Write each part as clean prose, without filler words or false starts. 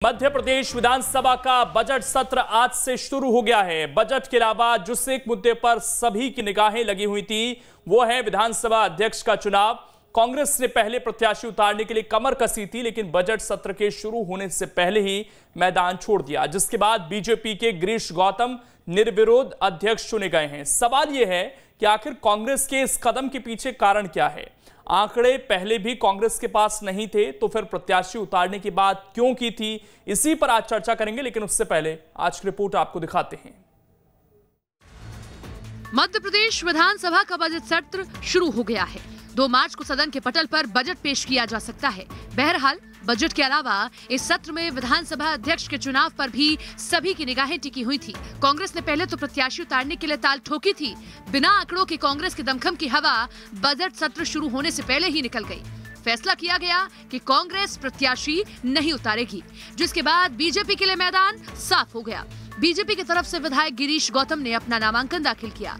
मध्य प्रदेश विधानसभा का बजट सत्र आज से शुरू हो गया है। बजट के अलावा जिस एक मुद्दे पर सभी की निगाहें लगी हुई थी वो है विधानसभा अध्यक्ष का चुनाव। कांग्रेस ने पहले प्रत्याशी उतारने के लिए कमर कसी थी, लेकिन बजट सत्र के शुरू होने से पहले ही मैदान छोड़ दिया, जिसके बाद बीजेपी के गिरीश गौतम निर्विरोध अध्यक्ष चुने गए हैं। सवाल यह है कि आखिर कांग्रेस के इस कदम के पीछे कारण क्या है। आंकड़े पहले भी कांग्रेस के पास नहीं थे तो फिर प्रत्याशी उतारने की बात क्यों की थी, इसी पर आज चर्चा करेंगे। लेकिन उससे पहले आज की रिपोर्ट आपको दिखाते हैं। मध्य प्रदेश विधानसभा का बजट सत्र शुरू हो गया है। 2 मार्च को सदन के पटल पर बजट पेश किया जा सकता है। बहरहाल बजट के अलावा इस सत्र में विधानसभा अध्यक्ष के चुनाव पर भी सभी की निगाहें टिकी हुई थी। कांग्रेस ने पहले तो प्रत्याशी उतारने के लिए ताल ठोकी थी। बिना आंकड़ों के कांग्रेस की दमखम की हवा बजट सत्र शुरू होने से पहले ही निकल गई। फैसला किया गया कि कांग्रेस प्रत्याशी नहीं उतारेगी, जिसके बाद बीजेपी के लिए मैदान साफ हो गया। बीजेपी की तरफ से विधायक गिरीश गौतम ने अपना नामांकन दाखिल किया।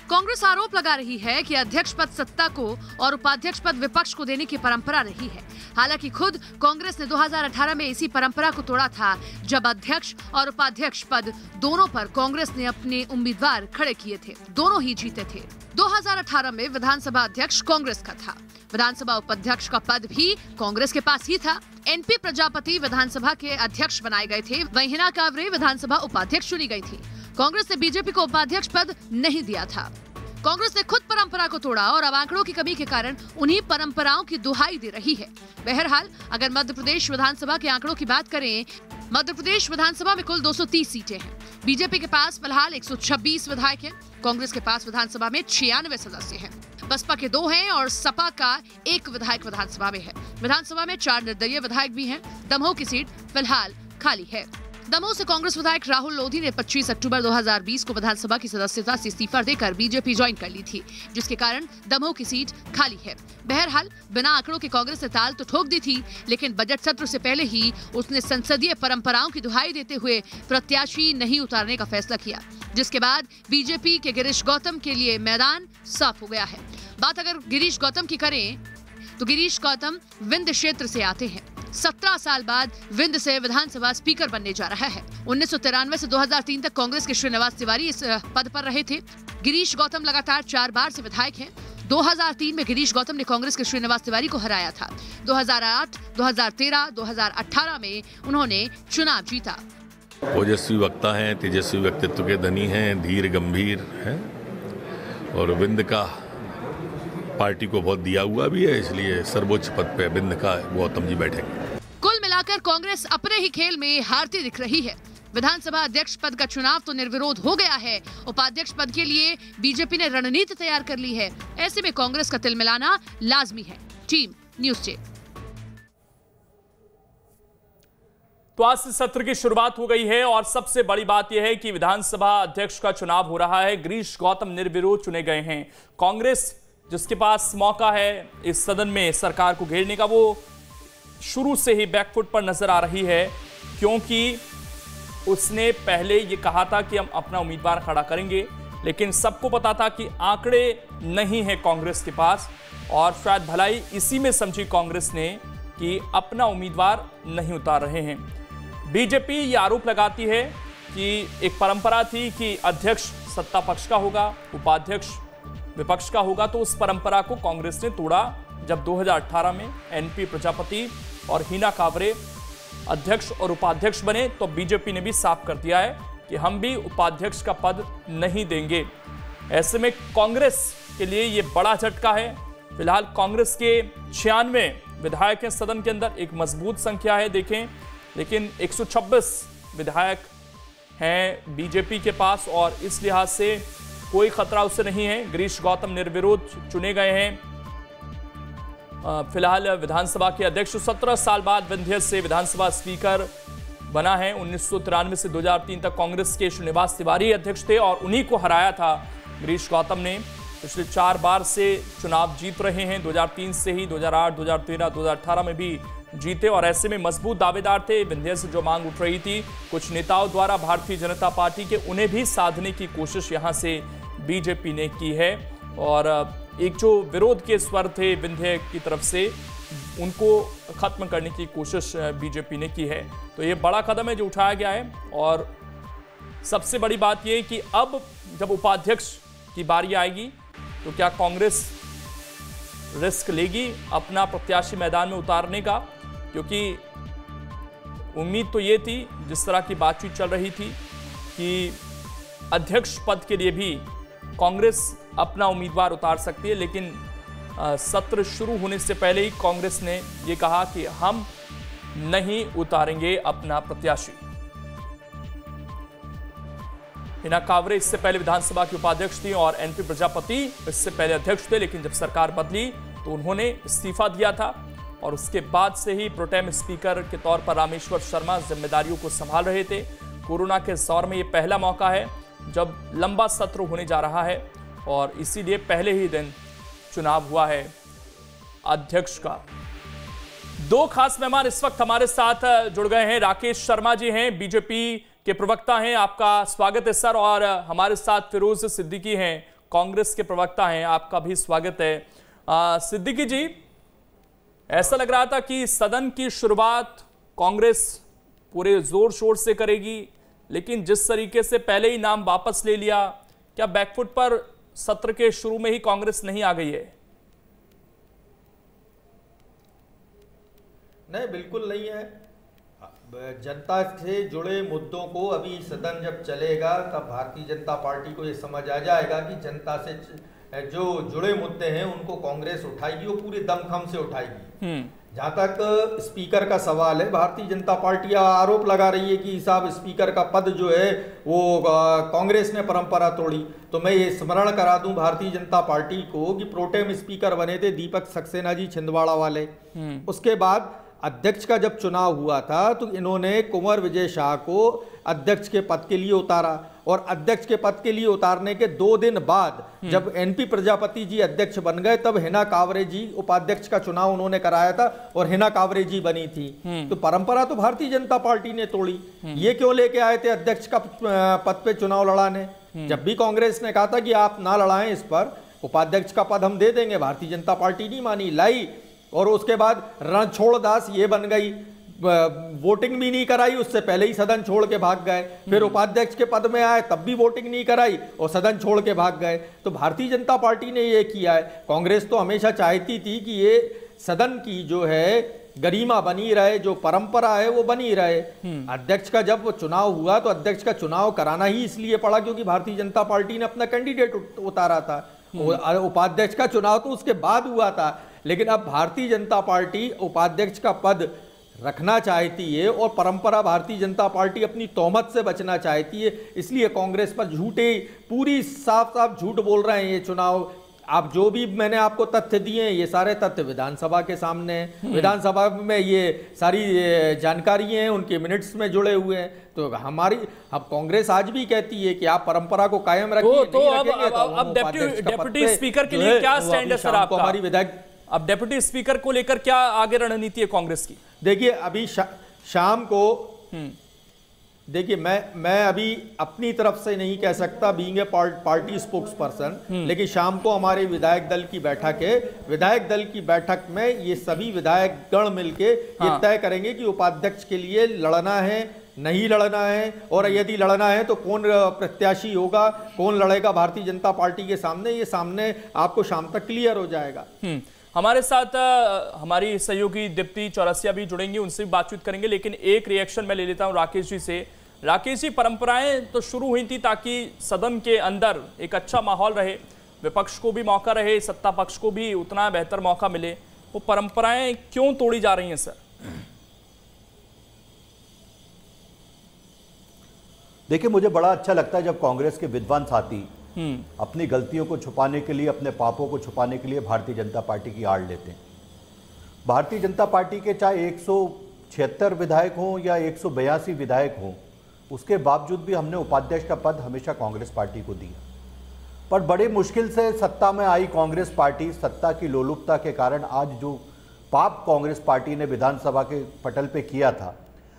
कांग्रेस आरोप लगा रही है कि अध्यक्ष पद सत्ता को और उपाध्यक्ष पद विपक्ष को देने की परंपरा रही है। हालांकि खुद कांग्रेस ने 2018 में इसी परंपरा को तोड़ा था, जब अध्यक्ष और उपाध्यक्ष पद दोनों पर कांग्रेस ने अपने उम्मीदवार खड़े किए थे। दोनों ही जीते थे। 2018 में विधानसभा अध्यक्ष कांग्रेस का था, विधानसभा उपाध्यक्ष का पद भी कांग्रेस के पास ही था। एनपी प्रजापति विधानसभा के अध्यक्ष बनाए गए थे, वहीं हिना कांवरे विधानसभा उपाध्यक्ष चुनी गई थी। कांग्रेस ने बीजेपी को उपाध्यक्ष पद नहीं दिया था। कांग्रेस ने खुद परंपरा को तोड़ा और अब आंकड़ों की कमी के कारण उन्हीं परंपराओं की दुहाई दे रही है। बहरहाल अगर मध्य प्रदेश विधानसभा के आंकड़ों की बात करें, मध्य प्रदेश विधानसभा में कुल 230 सीटें हैं। बीजेपी के पास फिलहाल 126 विधायक हैं। कांग्रेस के पास विधानसभा में 96 सदस्य हैं। बसपा के 2 हैं और सपा का 1 विधायक विधानसभा में है। विधानसभा में 4 निर्दलीय विधायक भी हैं। दमोह की सीट फिलहाल खाली है। दमोह से कांग्रेस विधायक राहुल लोधी ने 25 अक्टूबर 2020 को विधानसभा की सदस्यता से इस्तीफा देकर बीजेपी ज्वाइन कर ली थी, जिसके कारण दमोह की सीट खाली है। बहरहाल बिना आंकड़ों के कांग्रेस ने ताल तो ठोक दी थी, लेकिन बजट सत्र से पहले ही उसने संसदीय परंपराओं की दुहाई देते हुए प्रत्याशी नहीं उतारने का फैसला किया, जिसके बाद बीजेपी के गिरीश गौतम के लिए मैदान साफ हो गया है। बात अगर गिरीश गौतम की करें तो गिरीश गौतम विंध्य क्षेत्र से आते हैं। 17 साल बाद विंध्य से विधानसभा स्पीकर बनने जा रहा है। 1993 से 2003 तक कांग्रेस के श्रीनिवास तिवारी इस पद पर रहे थे। गिरीश गौतम लगातार 4 बार से विधायक हैं। 2003 में गिरीश गौतम ने कांग्रेस के श्रीनिवास तिवारी को हराया था। 2008, 2013, 2018 में उन्होंने चुनाव जीता। ओजस्वी वक्ता हैं, तेजस्वी व्यक्तित्व के धनी हैं, धीर गंभीर हैं और विंध्य का पार्टी को बहुत दिया हुआ भी है, इसलिए सर्वोच्च पद पे विंध्य का गौतम जी बैठेंगे। कुल मिलाकर कांग्रेस अपने ही खेल में हारती दिख रही है। विधानसभा अध्यक्ष पद का चुनाव तो निर्विरोध हो गया है। उपाध्यक्ष पद के लिए बीजेपी ने रणनीति तैयार कर ली है। ऐसे में कांग्रेस का तिल मिलाना लाजमी है। Team news check. तो आज से सत्र की शुरुआत हो गई है और सबसे बड़ी बात यह है कि विधानसभा अध्यक्ष का चुनाव हो रहा है। गिरीश गौतम निर्विरोध चुने गए हैं। कांग्रेस जिसके पास मौका है इस सदन में सरकार को घेरने का, वो शुरू से ही बैकफुट पर नजर आ रही है, क्योंकि उसने पहले ये कहा था कि हम अपना उम्मीदवार खड़ा करेंगे, लेकिन सबको पता था कि आंकड़े नहीं है कांग्रेस के पास और शायद भलाई इसी में समझी कांग्रेस ने कि अपना उम्मीदवार नहीं उतार रहे हैं। बीजेपी ये आरोप लगाती है कि एक परंपरा थी कि अध्यक्ष सत्ता पक्ष का होगा, उपाध्यक्ष विपक्ष का होगा, तो उस परंपरा को कांग्रेस ने तोड़ा जब 2018 में एनपी प्रजापति और हिना कांवरे अध्यक्ष और उपाध्यक्ष बने। तो बीजेपी ने भी साफ कर दिया है कि हम भी उपाध्यक्ष का पद नहीं देंगे। ऐसे में कांग्रेस के लिए ये बड़ा झटका है। फिलहाल कांग्रेस के 96 विधायक हैं सदन के अंदर, एक मजबूत संख्या है देखें, लेकिन 126 विधायक हैं बीजेपी के पास और इस लिहाज से कोई खतरा उससे नहीं है। गिरीश गौतम निर्विरोध चुने गए हैं। फिलहाल विधानसभा के अध्यक्ष 17 साल बाद विंध्य से विधानसभा स्पीकर बना है। 1993 से 2003 तक कांग्रेस के श्रीनिवास तिवारी अध्यक्ष थे और उन्हीं को हराया था गिरीश गौतम ने। पिछले 4 बार से चुनाव जीत रहे हैं। 2003 से ही 2008, 2013, 2018 में भी जीते और ऐसे में मजबूत दावेदार थे। विंध्य से जो मांग उठ रही थी कुछ नेताओं द्वारा भारतीय जनता पार्टी के, उन्हें भी साधने की कोशिश यहां से बीजेपी ने की है और एक जो विरोध के स्वर थे विंध्य की तरफ से उनको खत्म करने की कोशिश बीजेपी ने की है। तो ये बड़ा कदम है जो उठाया गया है। और सबसे बड़ी बात यह कि अब जब उपाध्यक्ष की बारी आएगी तो क्या कांग्रेस रिस्क लेगी अपना प्रत्याशी मैदान में उतारने का, क्योंकि उम्मीद तो ये थी, जिस तरह की बातचीत चल रही थी, कि अध्यक्ष पद के लिए भी कांग्रेस अपना उम्मीदवार उतार सकती है, लेकिन सत्र शुरू होने से पहले ही कांग्रेस ने यह कहा कि हम नहीं उतारेंगे अपना प्रत्याशी। हिना कांवरे इससे पहले विधानसभा के उपाध्यक्ष थी और एनपी प्रजापति इससे पहले अध्यक्ष थे, लेकिन जब सरकार बदली तो उन्होंने इस्तीफा दिया था और उसके बाद से ही प्रोटेम स्पीकर के तौर पर रामेश्वर शर्मा जिम्मेदारियों को संभाल रहे थे। कोरोना के दौर में यह पहला मौका है जब लंबा सत्र होने जा रहा है और इसीलिए पहले ही दिन चुनाव हुआ है अध्यक्ष का। दो खास मेहमान इस वक्त हमारे साथ जुड़ गए हैं। राकेश शर्मा जी हैं, बीजेपी के प्रवक्ता हैं, आपका स्वागत है सर। और हमारे साथ फिरोज सिद्दीकी हैं, कांग्रेस के प्रवक्ता हैं, आपका भी स्वागत है। सिद्दीकी जी, ऐसा लग रहा था कि सदन की शुरुआत कांग्रेस पूरे जोर शोर से करेगी, लेकिन जिस तरीके से पहले ही नाम वापस ले लिया, क्या बैकफुट पर सत्र के शुरू में ही कांग्रेस नहीं आ गई है? नहीं, बिल्कुल नहीं है। जनता से जुड़े मुद्दों को अभी सदन जब चलेगा तब भारतीय जनता पार्टी को ये समझ आ जाएगा कि जनता से जो जुड़े मुद्दे हैं उनको कांग्रेस उठाएगी, वो पूरे दमखम से उठाएगी। जहां तक स्पीकर का सवाल है, भारतीय जनता पार्टी आरोप लगा रही है कि साहब स्पीकर का पद जो है वो कांग्रेस ने परंपरा तोड़ी। तो मैं ये स्मरण करा दूं भारतीय जनता पार्टी को कि प्रोटेम स्पीकर बने थे दीपक सक्सेना जी छिंदवाड़ा वाले। उसके बाद अध्यक्ष का जब चुनाव हुआ था तो इन्होंने कुंवर विजय शाह को अध्यक्ष के पद के लिए उतारा और अध्यक्ष के पद के लिए उतारने के 2 दिन बाद जब एनपी प्रजापति जी अध्यक्ष बन गए तब हिना कांवरे जी उपाध्यक्ष का चुनाव उन्होंने कराया था और हिना कांवरे जी बनी थी। तो परंपरा तो भारतीय जनता पार्टी ने तोड़ी। ये क्यों लेके आए थे अध्यक्ष का पद पे चुनाव लड़ाने? जब भी कांग्रेस ने कहा था कि आप ना लड़ाएं इस पर, उपाध्यक्ष का पद हम दे देंगे, भारतीय जनता पार्टी नहीं मानी, लाई। और उसके बाद रणछोड़ दास ये बन गई, वोटिंग भी नहीं कराई, उससे पहले ही सदन छोड़ के भाग गए। फिर उपाध्यक्ष के पद में आए तब भी वोटिंग नहीं कराई और सदन छोड़ के भाग गए। तो भारतीय जनता पार्टी ने ये किया है। कांग्रेस तो हमेशा चाहती थी कि ये सदन की जो है गरिमा बनी रहे, जो परंपरा है वो बनी रहे। अध्यक्ष का जब चुनाव हुआ तो अध्यक्ष का चुनाव कराना ही इसलिए पड़ा क्योंकि भारतीय जनता पार्टी ने अपना कैंडिडेट उतारा था। उपाध्यक्ष का चुनाव तो उसके बाद हुआ था, लेकिन अब भारतीय जनता पार्टी उपाध्यक्ष का पद रखना चाहती है और परंपरा भारतीय जनता पार्टी अपनी तोहमत से बचना चाहती है। इसलिए कांग्रेस पर झूठे, पूरी साफ साफ झूठ बोल रहे हैं ये चुनाव। आप जो भी मैंने आपको तथ्य दिए हैं ये सारे तथ्य विधानसभा के सामने हैं। विधानसभा में ये सारी जानकारी हैं, उनके मिनट्स में जुड़े हुए हैं। तो अब कांग्रेस आज भी कहती है कि आप परंपरा को कायम रखिए। तो अब डेप्यूटी स्पीकर के लिए क्या स्टैंड है सर आपका? हमारी विधायक अब डेप्यूटी स्पीकर को लेकर क्या आगे रणनीति है कांग्रेस की? देखिए अभी शाम को देखिए मैं अभी अपनी तरफ से नहीं कह सकता being a party spokes person, लेकिन शाम को हमारे विधायक दल की बैठक है। विधायक दल की बैठक में ये सभी विधायक गण मिलके ये तय करेंगे कि उपाध्यक्ष के लिए लड़ना है, नहीं लड़ना है, और यदि लड़ना है तो कौन प्रत्याशी होगा, कौन लड़ेगा भारतीय जनता पार्टी के सामने। ये सामने आपको शाम तक क्लियर हो जाएगा। हमारे साथ हमारी सहयोगी दीप्ति चौरसिया भी जुड़ेंगी, उनसे भी बातचीत करेंगे, लेकिन एक रिएक्शन मैं ले लेता हूं राकेश जी से। राकेश जी, परंपराएं तो शुरू हुई थी ताकि सदन के अंदर एक अच्छा माहौल रहे, विपक्ष को भी मौका रहे, सत्ता पक्ष को भी उतना बेहतर मौका मिले। वो परंपराएं क्यों तोड़ी जा रही हैं सर? देखिए, मुझे बड़ा अच्छा लगता है जब कांग्रेस के विद्वान साथी अपनी गलतियों को छुपाने के लिए, अपने पापों को छुपाने के लिए भारतीय जनता पार्टी की आड़ लेते हैं। भारतीय जनता पार्टी के चाहे 176 विधायक हों या 182 विधायक हों, उसके बावजूद भी हमने उपाध्यक्ष का पद हमेशा कांग्रेस पार्टी को दिया। पर बड़ी मुश्किल से सत्ता में आई कांग्रेस पार्टी, सत्ता की लोलुपता के कारण आज जो पाप कांग्रेस पार्टी ने विधानसभा के पटल पे किया था,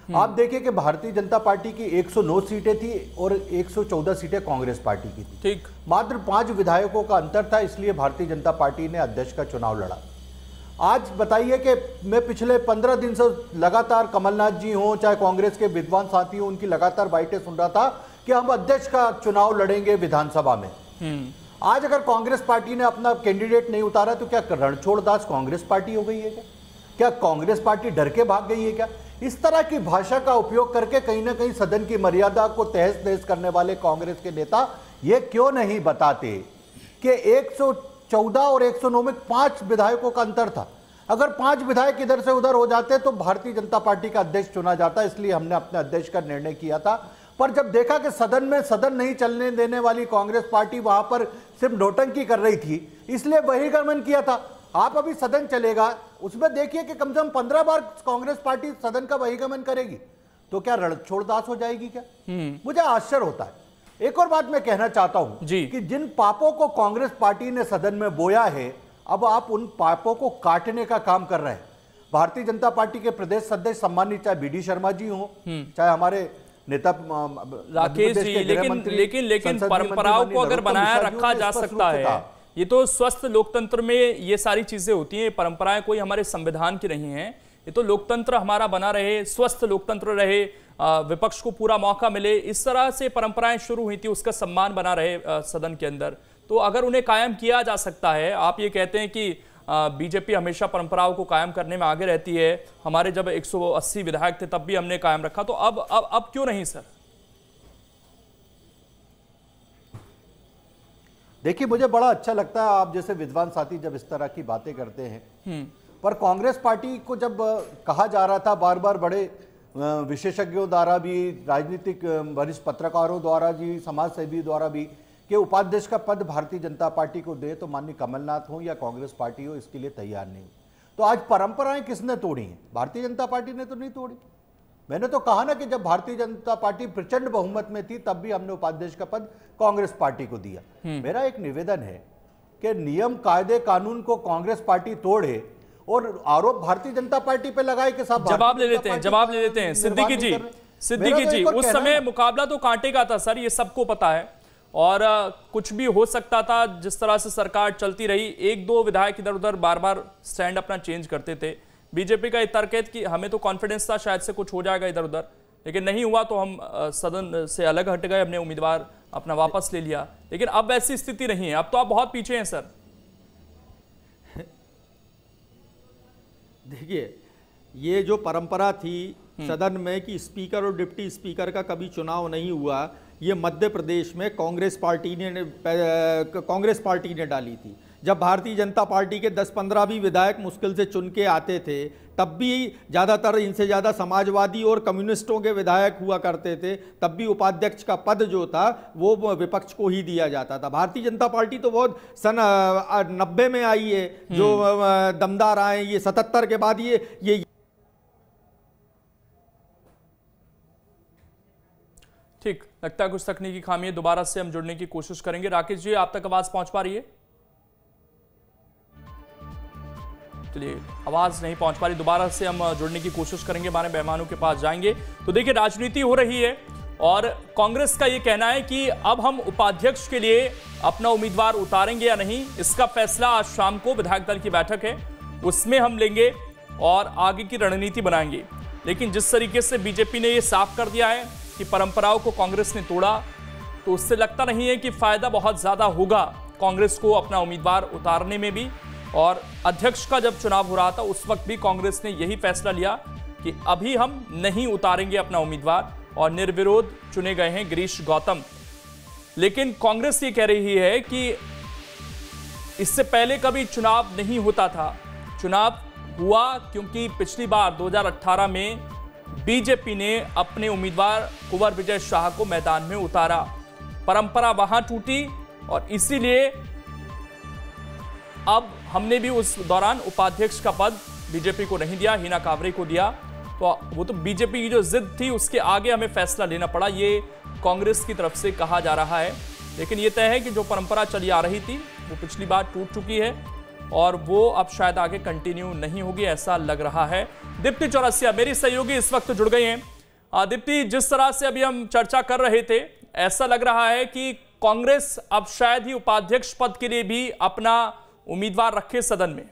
आप देखिए कि भारतीय जनता पार्टी की 109 सीटें थी और 114 सीटें कांग्रेस पार्टी की थी। ठीक, मात्र 5 विधायकों का अंतर था, इसलिए भारतीय जनता पार्टी ने अध्यक्ष का चुनाव लड़ा। आज बताइए कि मैं पिछले 15 दिन से लगातार कमलनाथ जी हों चाहे कांग्रेस के विद्वान साथी हों, उनकी लगातार बाइटें सुन रहा था कि हम अध्यक्ष का चुनाव लड़ेंगे विधानसभा में। आज अगर कांग्रेस पार्टी ने अपना कैंडिडेट नहीं उतारा तो क्या रणछोड़ दास कांग्रेस पार्टी हो गई है क्या कांग्रेस पार्टी डर के भाग गई है क्या? इस तरह की भाषा का उपयोग करके कहीं ना कहीं सदन की मर्यादा को तहस नहस करने वाले कांग्रेस के नेता ये क्यों नहीं बताते कि 114 और 109 में 5 विधायकों का अंतर था। अगर 5 विधायक इधर से उधर हो जाते तो भारतीय जनता पार्टी का अध्यक्ष चुना जाता, इसलिए हमने अपने अध्यक्ष का निर्णय किया था। पर जब देखा कि सदन नहीं चलने देने वाली कांग्रेस पार्टी वहां पर सिर्फ नौटंकी कर रही थी, इसलिए बहिर्गमन किया था। आप अभी सदन चलेगा उसमें देखिए कि कम से कम 15 बार कांग्रेस पार्टी सदन का बहिर्गमन करेगी, तो क्या रणछोड़ दास हो जाएगी क्या? मुझे आश्चर्य होता है। एक और बात मैं कहना चाहता हूं कि जिन पापों को कांग्रेस पार्टी ने सदन में बोया है, अब आप उन पापों को काटने का काम कर रहे हैं। भारतीय जनता पार्टी के प्रदेश सदस्य सम्मानित चाहे बीडी शर्मा जी हो, चाहे हमारे नेता राकेश जी, लेकिन परंपराओं को अगर बनाया रखा जा सकता है, ये तो स्वस्थ लोकतंत्र में ये सारी चीजें होती हैं। परंपराएं कोई हमारे संविधान की नहीं है, ये तो लोकतंत्र हमारा बना रहे, स्वस्थ लोकतंत्र रहे, विपक्ष को पूरा मौका मिले, इस तरह से परंपराएं शुरू हुई थी, उसका सम्मान बना रहे सदन के अंदर। तो अगर उन्हें कायम किया जा सकता है, आप ये कहते हैं कि बीजेपी हमेशा परंपराओं को कायम करने में आगे रहती है, हमारे जब 180 विधायक थे तब भी हमने कायम रखा, तो अब क्यों नहीं सर? देखिए, मुझे बड़ा अच्छा लगता है आप जैसे विद्वान साथी जब इस तरह की बातें करते हैं, पर कांग्रेस पार्टी को जब कहा जा रहा था बार बार बड़े विशेषज्ञों द्वारा भी, राजनीतिक वरिष्ठ पत्रकारों द्वारा भी, समाज सेवी द्वारा भी कि उपाध्यक्ष का पद भारतीय जनता पार्टी को दे, तो माननीय कमलनाथ हो या कांग्रेस पार्टी हो इसके लिए तैयार नहीं। तो आज परंपराएं किसने तोड़ी हैं? भारतीय जनता पार्टी ने तो नहीं तोड़ी। मैंने तो कहा ना कि जब भारतीय जनता पार्टी प्रचंड बहुमत में थी तब भी हमने उपाध्यक्ष का पद कांग्रेस पार्टी को दिया। मेरा एक निवेदन है कि नियम कायदे कानून को कांग्रेस पार्टी तोड़े और आरोप भारतीय जनता पार्टी पे लगाए कि साहब जवाब ले लेते हैं सिद्दीकी जी, उस समय मुकाबला तो कांटे का था सर, ये सबको पता है, और कुछ भी हो सकता था। जिस तरह से सरकार चलती रही, 1-2 विधायक इधर उधर बार बार स्टैंड अपना चेंज करते थे। बीजेपी का ये तर्क है कि हमें तो कॉन्फिडेंस था शायद से कुछ हो जाएगा इधर उधर, लेकिन नहीं हुआ, तो हम सदन से अलग हट गए, हमने उम्मीदवार अपना वापस ले लिया। लेकिन अब ऐसी स्थिति नहीं है, अब तो आप बहुत पीछे हैं सर। देखिए, ये जो परंपरा थी सदन में कि स्पीकर और डिप्टी स्पीकर का कभी चुनाव नहीं हुआ, ये मध्य प्रदेश में कांग्रेस पार्टी ने डाली थी। जब भारतीय जनता पार्टी के 10-15 भी विधायक मुश्किल से चुन के आते थे, तब भी ज़्यादातर इनसे ज़्यादा समाजवादी और कम्युनिस्टों के विधायक हुआ करते थे, तब भी उपाध्यक्ष का पद जो था वो विपक्ष को ही दिया जाता था। भारतीय जनता पार्टी तो बहुत सन 90 में आई है, जो दमदार आए, ये 77 के बाद ये ठीक लगता है कुछ तकनीकी खामी है, दोबारा से हम जुड़ने की कोशिश करेंगे। राकेश जी, आप तक आवाज पहुंच पा रही है? चलिए, आवाज नहीं पहुंच पा रही, दोबारा से हम जुड़ने की कोशिश करेंगे, हमारे मेहमानों के पास जाएंगे। तो देखिए, राजनीति हो रही है और कांग्रेस का ये कहना है कि अब हम उपाध्यक्ष के लिए अपना उम्मीदवार उतारेंगे या नहीं, इसका फैसला आज शाम को विधायक दल की बैठक है, उसमें हम लेंगे और आगे की रणनीति बनाएंगे। लेकिन जिस तरीके से बीजेपी ने यह साफ कर दिया है कि परंपराओं को कांग्रेस ने तोड़ा, तो उससे लगता नहीं है कि फायदा बहुत ज्यादा होगा कांग्रेस को अपना उम्मीदवार उतारने में भी। और अध्यक्ष का जब चुनाव हो रहा था उस वक्त भी कांग्रेस ने यही फैसला लिया कि अभी हम नहीं उतारेंगे अपना उम्मीदवार, और निर्विरोध चुने गए हैं गिरीश गौतम। लेकिन कांग्रेस ये कह रही है कि इससे पहले कभी चुनाव नहीं होता था, चुनाव हुआ क्योंकि पिछली बार 2018 में बीजेपी ने अपने उम्मीदवार कुंवर विजय शाह को मैदान में उतारा, परंपरा वहां टूटी, और इसीलिए अब हमने भी उस दौरान उपाध्यक्ष का पद बीजेपी को नहीं दिया, हिना कांवरे को दिया। तो वो तो बीजेपी की जो जिद थी उसके आगे हमें फैसला लेना पड़ा, ये कांग्रेस की तरफ से कहा जा रहा है। लेकिन ये तय है कि जो परंपरा चली आ रही थी वो पिछली बार टूट चुकी है और वो अब शायद आगे कंटिन्यू नहीं होगी, ऐसा लग रहा है। दीप्ति चौरसिया मेरी सहयोगी इस वक्त जुड़ गई हैं। दीप्ति, जिस तरह से अभी हम चर्चा कर रहे थे, ऐसा लग रहा है कि कांग्रेस अब शायद ही उपाध्यक्ष पद के लिए भी अपना उम्मीदवार रखे सदन में।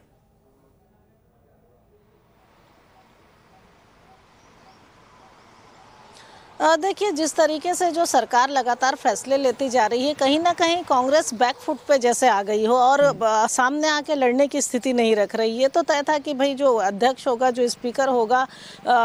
देखिए, जिस तरीके से जो सरकार लगातार फैसले लेती जा रही है, कहीं ना कहीं कांग्रेस बैकफुट पे जैसे आ गई हो और सामने आके लड़ने की स्थिति नहीं रख रही है। तो तय था कि भाई जो अध्यक्ष होगा, जो स्पीकर होगा,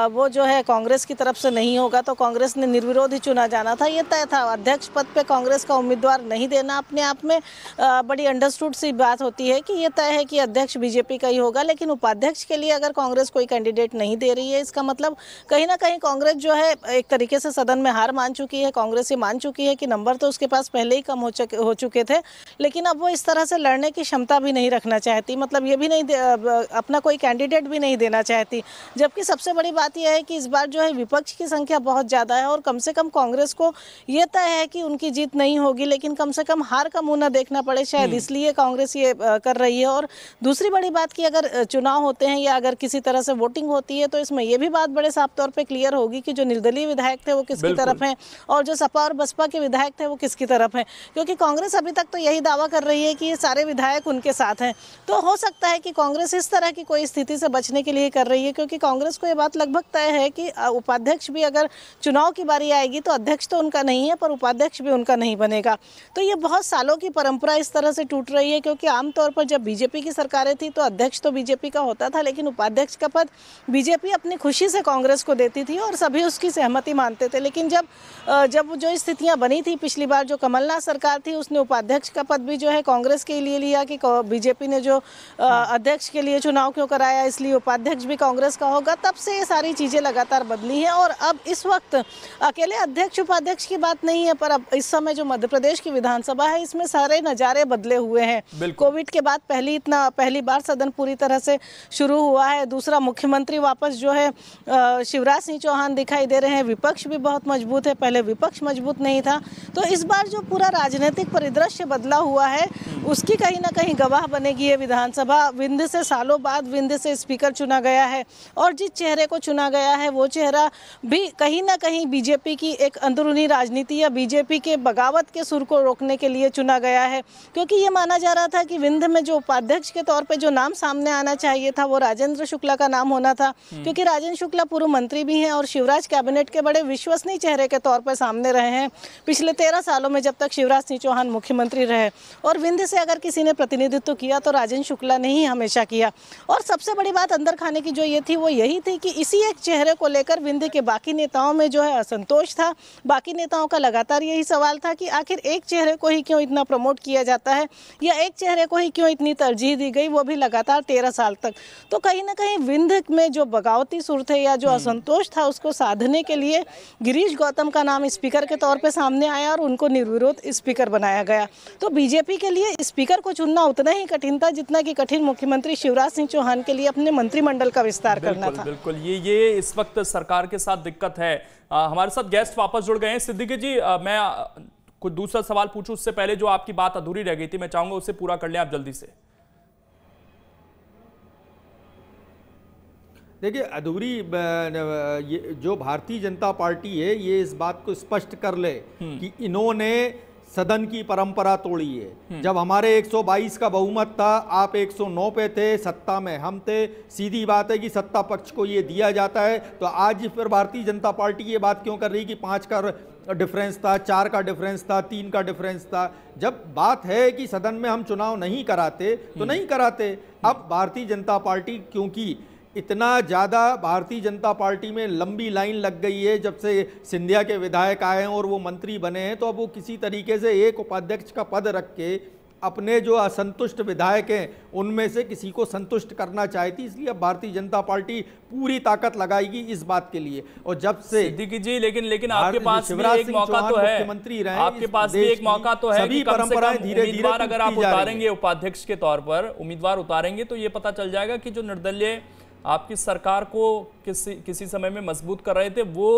वो जो है कांग्रेस की तरफ से नहीं होगा, तो कांग्रेस ने निर्विरोध ही चुना जाना था, ये तय था। अध्यक्ष पद पे कांग्रेस का उम्मीदवार नहीं देना अपने आप में बड़ी अंडरस्टूड सी बात होती है कि ये तय है कि अध्यक्ष बीजेपी का ही होगा। लेकिन उपाध्यक्ष के लिए अगर कांग्रेस कोई कैंडिडेट नहीं दे रही है, इसका मतलब कहीं ना कहीं कांग्रेस जो है एक तरीके से सदन में हार मान चुकी है। कांग्रेस ये मान चुकी है कि नंबर तो उसके पास पहले ही कम हो चुके थे, लेकिन अब वो इस तरह से लड़ने की क्षमता भी नहीं रखना चाहती, मतलब ये भी नहीं अपना कोई कैंडिडेट भी नहीं देना चाहती। जबकि सबसे बड़ी बात यह है कि इस बार जो है विपक्ष की संख्या बहुत ज़्यादा है और कम से कम कांग्रेस को ये तय है कि उनकी जीत नहीं होगी, लेकिन कम से कम हार का मुंह न देखना पड़े, शायद इसलिए कांग्रेस ये कर रही है। और दूसरी बड़ी बात कि अगर चुनाव होते हैं या अगर किसी तरह से वोटिंग होती है, तो इसमें यह भी बात बड़े साफ तौर पर क्लियर होगी कि जो निर्दलीय विधायक थे वो किसकी तरफ हैं और जो सपा और बसपा के विधायक थे वो किसकी तरफ हैं। क्योंकि कांग्रेस अभी तक तो यही दावा कर रही है कि ये सारे विधायक उनके साथ हैं। तो हो सकता है कि कांग्रेस इस तरह की कोई स्थिति से बचने के लिए कर रही है, क्योंकि कांग्रेस को ये बात लगभग तय है कि उपाध्यक्ष भी अगर चुनाव की बारी आएगी तो अध्यक्ष तो उनका नहीं है, पर उपाध्यक्ष भी उनका नहीं बनेगा। तो ये बहुत सालों की परंपरा इस तरह से टूट रही है, क्योंकि आमतौर पर जब बीजेपी की सरकारें थी तो अध्यक्ष तो बीजेपी का होता था, लेकिन उपाध्यक्ष का पद बीजेपी अपनी खुशी से कांग्रेस को देती थी और सभी उसकी सहमति मानते थे। लेकिन जब जो स्थितियां बनी थी पिछली बार, जो कमलनाथ सरकार थी, उसने उपाध्यक्ष का पद भी जो है कांग्रेस के लिए लिया कि बीजेपी ने जो अध्यक्ष के लिए चुनाव क्यों कराया, इसलिए उपाध्यक्ष भी कांग्रेस का होगा। तब से ये सारी चीज़ें लगातार बदली हैं और अब इस वक्त अकेले अध्यक्ष उपाध्यक्ष की बात नहीं है, पर अब इस समय जो मध्य प्रदेश की विधानसभा है, इसमें सारे नज़ारे बदले हुए हैं। कोविड के बाद पहली बार सदन पूरी तरह से शुरू हुआ है। दूसरा, मुख्यमंत्री वापस जो है शिवराज सिंह चौहान दिखाई दे रहे हैं। विपक्ष भी बहुत मजबूत है, पहले विपक्ष मजबूत नहीं था। तो इस बार जो पूरा राजनीतिक परिदृश्य बदला हुआ है, उसकी कहीं ना कहीं गवाह बनेगी ये विधानसभा। विंध्य से सालों बाद विंध्य से स्पीकर चुना गया है और जिस चेहरे को चुना गया है वो चेहरा भी कहीं ना कहीं बीजेपी की एक अंदरूनी राजनीति या बीजेपी के बगावत के सुर को रोकने के लिए चुना गया है। क्योंकि ये माना जा रहा था कि विंध्य में जो उपाध्यक्ष के तौर पे जो नाम सामने आना चाहिए था वो राजेंद्र शुक्ला का नाम होना था, क्योंकि राजेंद्र शुक्ला पूर्व मंत्री भी हैं और शिवराज कैबिनेट के बड़े विश्वसनीय चेहरे के तौर पर सामने रहे हैं पिछले 13 सालों में, जब तक शिवराज सिंह चौहान मुख्यमंत्री रहे। और विंध्य से अगर किसी ने प्रतिनिधित्व किया तो राजेंद्र शुक्ला ने ही हमेशा किया। और सबसे बड़ी बात अंदर खाने की जो ये थी वो यही थी कि इसी एक चेहरे को लेकर विंध्य के बाकी नेताओं में जो है असंतोष था। बाकी नेताओं का लगातार यही सवाल था कि आखिर एक चेहरे को ही क्यों इतना प्रमोट किया जाता है या एक चेहरे को ही क्यों इतनी तरजीह दी गई, वो भी लगातार 13 साल तक। तो कहीं ना कहीं विंध्य में जो बगावती सुर थे या जो असंतोष था, उसको साधने के लिए गिरीश गौतम का नाम स्पीकर के तौर पे सामने आया और उनको निर्विरोध स्पीकर बनाया गया। तो बीजेपी के लिए स्पीकर को चुनना उतना ही कठिन था जितना कि कठिन मुख्यमंत्री शिवराज सिंह चौहान के लिए अपने मंत्रिमंडल का विस्तार करना था। बिल्कुल, ये इस वक्त सरकार के साथ दिक्कत है। हमारे साथ गेस्ट वापस जुड़ गए हैं। सिद्दीकी जी, मैं कुछ दूसरा सवाल पूछूं उससे पहले जो आपकी बात अधूरी रह गई थी, मैं चाहूंगा उसे पूरा कर लें आप जल्दी से। देखिए, अधूरी ये जो भारतीय जनता पार्टी है ये इस बात को स्पष्ट कर ले कि इन्होंने सदन की परंपरा तोड़ी है। जब हमारे 122 का बहुमत था, आप 109 पे थे, सत्ता में हम थे, सीधी बात है कि सत्ता पक्ष को ये दिया जाता है। तो आज फिर भारतीय जनता पार्टी ये बात क्यों कर रही कि 5 का डिफरेंस था, 4 का डिफरेंस था, 3 का डिफरेंस था। जब बात है कि सदन में हम चुनाव नहीं कराते तो नहीं कराते। अब भारतीय जनता पार्टी, क्योंकि इतना ज़्यादा भारतीय जनता पार्टी में लंबी लाइन लग गई है जब से सिंधिया के विधायक आए हैं और वो मंत्री बने हैं, तो अब वो किसी तरीके से एक उपाध्यक्ष का पद रख के अपने जो असंतुष्ट विधायक हैं उनमें से किसी को संतुष्ट करना चाहती। इसलिए अब भारतीय जनता पार्टी पूरी ताकत लगाएगी इस बात के लिए। और जब से सिद्दीकी जी, लेकिन आपके पास भी एक मौका तो है, मुख्यमंत्री रहे, आपके पास भी एक मौका तो है कि कम से कम उम्मीदवार अगर आप उतारेंगे उपाध्यक्ष के तौर पर उम्मीदवार उतारेंगे तो ये पता चल जाएगा कि जो निर्दलीय आपकी सरकार को किसी समय में मजबूत कर रहे थे वो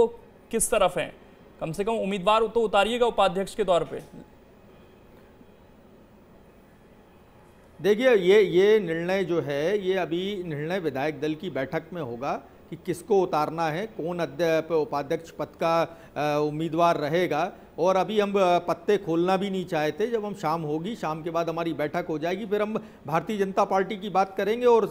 किस तरफ हैं। कम से कम उम्मीदवार तो उतारिएगा उपाध्यक्ष के तौर पे। देखिए, ये निर्णय जो है ये अभी निर्णय विधायक दल की बैठक में होगा कि किसको उतारना है, कौन उपाध्यक्ष पद का उम्मीदवार रहेगा। और अभी हम पत्ते खोलना भी नहीं चाहते। जब हम शाम होगी, शाम के बाद हमारी बैठक हो जाएगी, फिर हम भारतीय जनता पार्टी की बात करेंगे और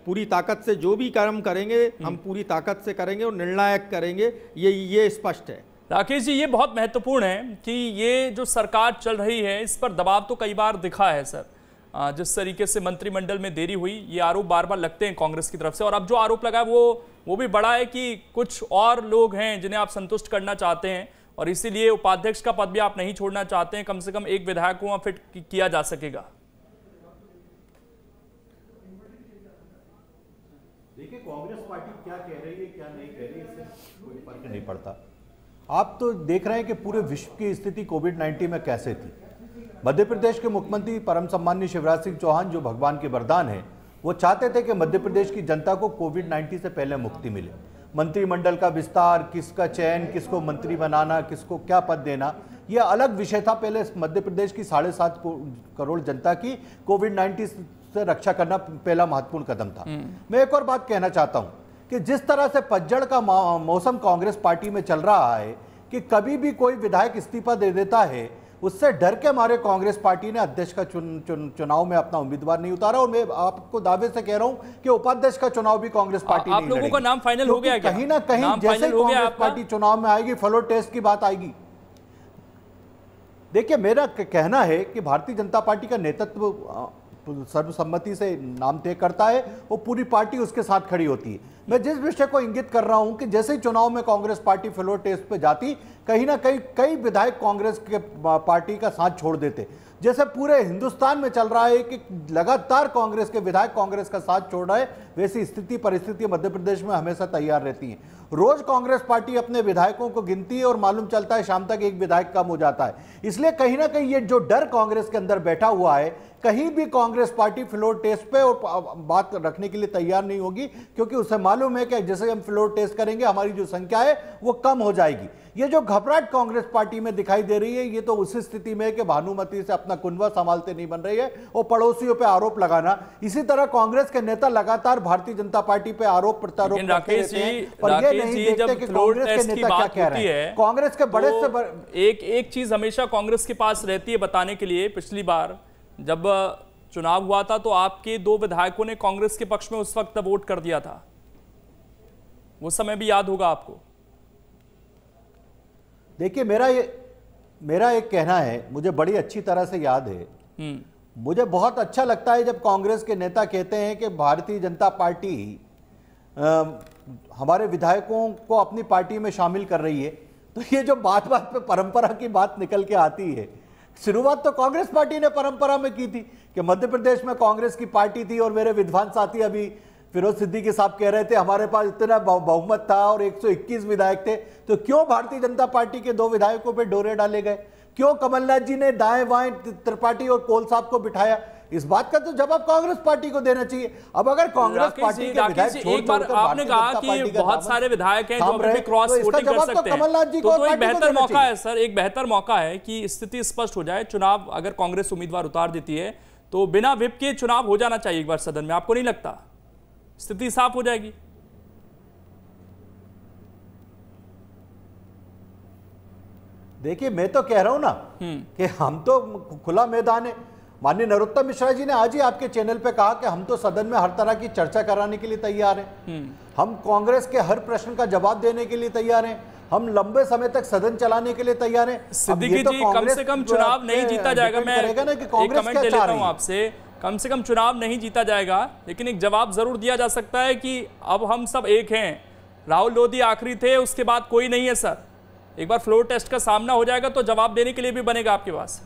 पूरी ताकत से जो भी काम करेंगे हम पूरी ताकत से करेंगे और निर्णायक करेंगे, ये स्पष्ट है। राकेश जी, ये बहुत महत्वपूर्ण है कि ये जो सरकार चल रही है इस पर दबाव तो कई बार दिखा है सर। जिस तरीके से मंत्रिमंडल में देरी हुई, ये आरोप बार बार लगते हैं कांग्रेस की तरफ से, और अब जो आरोप लगा है वो भी बड़ा है कि कुछ और लोग हैं जिन्हें आप संतुष्ट करना चाहते हैं और इसीलिए उपाध्यक्ष का पद भी आप नहीं छोड़ना चाहते हैं। कम से कम एक विधायक को वहां फिट किया जा सकेगा। देखिए, कांग्रेस पार्टी क्या कह रही है क्या नहीं कह रही है इससे कोई फर्क नहीं पड़ता। आप तो देख रहे हैं कि पूरे विश्व की स्थिति कोविड-19 में कैसे थी। मध्य प्रदेश के मुख्यमंत्री परम सम्माननीय शिवराज सिंह चौहान, जो भगवान के वरदान हैं, वो चाहते थे कि मध्य प्रदेश की जनता को कोविड-19 से पहले मुक्ति मिले। मंत्रिमंडल का विस्तार, किसका चयन, किसको मंत्री बनाना, किसको क्या पद देना, यह अलग विषय था। पहले मध्य प्रदेश की 7.5 करोड़ जनता की कोविड-19 से रक्षा करना पहला महत्वपूर्ण कदम था। मैं एक और बात कहना चाहता हूं कि जिस तरह से पतझड़ का मौसम कांग्रेस पार्टी में चल रहा है कि कभी भी कोई विधायक इस्तीफा दे देता है, उससे डर के मारे कांग्रेस पार्टी ने अध्यक्ष का चुनाव में अपना उम्मीदवार नहीं उतारा। और मैं आपको दावे से कह रहा हूं कि उपाध्यक्ष का चुनाव भी कांग्रेस पार्टी नहीं लड़ेगी। आप लोगों का नाम फाइनल हो गया क्या? कहीं ना कहीं जैसे कांग्रेस पार्टी चुनाव में आएगी, फ्लोर टेस्ट की बात आएगी। देखिए, मेरा कहना है कि भारतीय जनता पार्टी का नेतृत्व सर्वसम्मति से नाम तय करता है, वो पूरी पार्टी उसके साथ खड़ी होती है। मैं जिस विषय को इंगित कर रहा हूं कि जैसे ही चुनाव में कांग्रेस पार्टी फ्लोर टेस्ट पे जाती, कहीं ना कहीं कई विधायक कांग्रेस के पार्टी का साथ छोड़ देते। जैसे पूरे हिंदुस्तान में चल रहा है कि लगातार कांग्रेस के विधायक कांग्रेस का साथ छोड़ रहे, वैसी स्थिति परिस्थिति मध्य प्रदेश में हमेशा तैयार रहती है। रोज कांग्रेस पार्टी अपने विधायकों को गिनती है और मालूम चलता है शाम तक एक विधायक कम हो जाता है। इसलिए कहीं ना कहीं ये जो डर कांग्रेस के अंदर बैठा हुआ है, कहीं भी कांग्रेस पार्टी फ्लोर टेस्ट पे और बात रखने के लिए तैयार नहीं होगी, क्योंकि उसे मालूम है कि जैसे हम फ्लोर टेस्ट करेंगे हमारी जो संख्या है वो कम हो जाएगी। ये जो घबराहट कांग्रेस पार्टी में दिखाई दे रही है, ये तो उसी स्थिति में है कि भानुमति से अपना कुनबा संभालते नहीं बन रही है और पड़ोसियों पे आरोप लगाना। इसी तरह कांग्रेस के नेता लगातार भारतीय जनता पार्टी पे आरोप प्रत्यारोप करते रहते हैं, पर ये नहीं देखते कि कांग्रेस के नेता क्या कह रहे हैं। कांग्रेस के बड़े से एक चीज हमेशा कांग्रेस के पास रहती है बताने के लिए। पिछली बार जब चुनाव हुआ था तो आपके 2 विधायकों ने कांग्रेस के पक्ष में उस वक्त वोट कर दिया था, वो समय भी याद होगा आपको। देखिए, मेरा एक कहना है, मुझे बड़ी अच्छी तरह से याद है। मुझे बहुत अच्छा लगता है जब कांग्रेस के नेता कहते हैं कि भारतीय जनता पार्टी हमारे विधायकों को अपनी पार्टी में शामिल कर रही है। तो ये जो बात बात पे परंपरा की बात निकल के आती है, शुरुआत तो कांग्रेस पार्टी ने परंपरा में की थी कि मध्य प्रदेश में कांग्रेस की पार्टी थी और मेरे विद्वान साथी अभी फिरोज सिद्दीकी साहब कह रहे थे हमारे पास इतना बहुमत था और 121 विधायक थे, तो क्यों भारतीय जनता पार्टी के 2 विधायकों पे डोरे डाले गए? क्यों कमलनाथ जी ने दाएं बाएं त्रिपाठी और कोल साहब को बिठाया? इस बात का तो जवाब कांग्रेस पार्टी को देना चाहिए। अब अगर कांग्रेस पार्टी के विधायक एक बार आपने कहा कि बहुत सारे विधायक हैं जो अभी क्रॉस वोटिंग कर सकते हैं, तो एक बेहतर मौका है सर, एक बेहतर मौका है कि स्थिति स्पष्ट हो जाए। चुनाव अगर कांग्रेस उम्मीदवार उतार देती है तो बिना व्हिप के चुनाव हो जाना चाहिए एक बार सदन में। आपको नहीं लगता स्थिति साफ हो जाएगी? देखिए, मैं तो कह रहा हूं ना कि हम तो खुला मैदान है। माननीय नरोत्तम मिश्रा जी ने आज ही आपके चैनल पे कहा कि हम तो सदन में हर तरह की चर्चा कराने के लिए तैयार हैं। हम कांग्रेस के हर प्रश्न का जवाब देने के लिए तैयार हैं। हम लंबे समय तक सदन चलाने के लिए तैयार हैं। सिद्दीकी जी, कम से कम चुनाव नहीं जीता जाएगा। मैं एक कमेंट ले लेता हूं आपसे, कम से कम चुनाव नहीं जीता जाएगा, लेकिन एक जवाब जरूर दिया जा सकता है कि अब हम सब एक हैं। राहुल लोधी आखिरी थे, उसके बाद कोई नहीं है सर। एक बार फ्लोर टेस्ट का सामना हो जाएगा तो जवाब देने के लिए भी बनेगा आपके पास।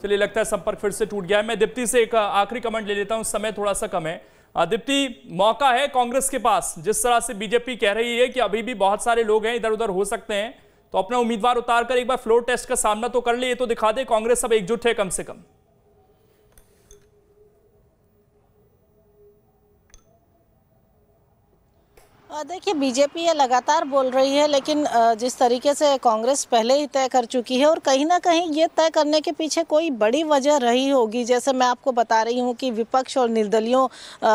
चलिए, लगता है संपर्क फिर से टूट गया है। मैं दीप्ति से एक आखिरी कमेंट ले लेता हूं, समय थोड़ा सा कम है। दीप्ति, मौका है कांग्रेस के पास, जिस तरह से बीजेपी कह रही है कि अभी भी बहुत सारे लोग हैं इधर उधर हो सकते हैं, तो अपना उम्मीदवार उतारकर एक बार फ्लोर टेस्ट का सामना तो कर ले, ये तो दिखा दे कांग्रेस अब एकजुट है कम से कम। देखिए, बीजेपी ये लगातार बोल रही है, लेकिन जिस तरीके से कांग्रेस पहले ही तय कर चुकी है और कहीं ना कहीं ये तय करने के पीछे कोई बड़ी वजह रही होगी। जैसे मैं आपको बता रही हूँ कि विपक्ष और निर्दलियों,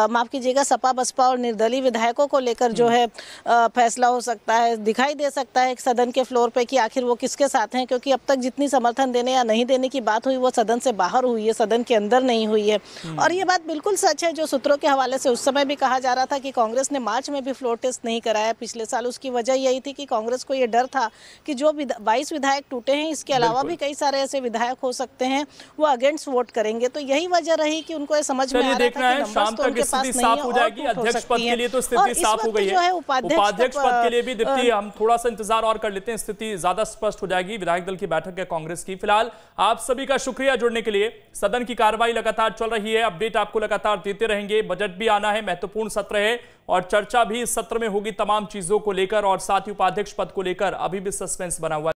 माफ कीजिएगा, सपा बसपा और निर्दलीय विधायकों को लेकर जो है फैसला हो सकता है, दिखाई दे सकता है सदन के फ्लोर पे कि आखिर वो किसके साथ हैं, क्योंकि अब तक जितनी समर्थन देने या नहीं देने की बात हुई वो सदन से बाहर हुई है, सदन के अंदर नहीं हुई है। और ये बात बिल्कुल सच है जो सूत्रों के हवाले से उस समय भी कहा जा रहा था कि कांग्रेस ने मार्च में भी फ्लोर टेस्ट नहीं कराया पिछले साल। उसकी वजह यही थी कि कांग्रेस को ये डर था कि जो 22 विधायक टूटे हैं, इसके अलावा भी कई सारे ऐसे विधायक हो सकते हैं वो अगेंस्ट वोट करेंगे। तो यही वजह रही कि उनको ये समझ में आ रहा था कि शाम तक स्थिति साफ हो जाएगी। अध्यक्ष पद के लिए तो स्थिति साफ हो गई है, उपाध्यक्ष पद के लिए भी दीप्ति हम थोड़ा सा इंतजार और कर लेते हैं, स्थिति ज्यादा स्पष्ट हो जाएगी। विधायक दल की बैठक है कांग्रेस की। फिलहाल आप सभी का शुक्रिया जुड़ने के लिए। सदन की कार्रवाई लगातार चल रही है, अपडेट आपको लगातार देते रहेंगे। बजट भी आना है, महत्वपूर्ण सत्र है और चर्चा भी इस सत्र में होगी तमाम चीजों को लेकर और साथ ही उपाध्यक्ष पद को लेकर अभी भी सस्पेंस बना हुआ है।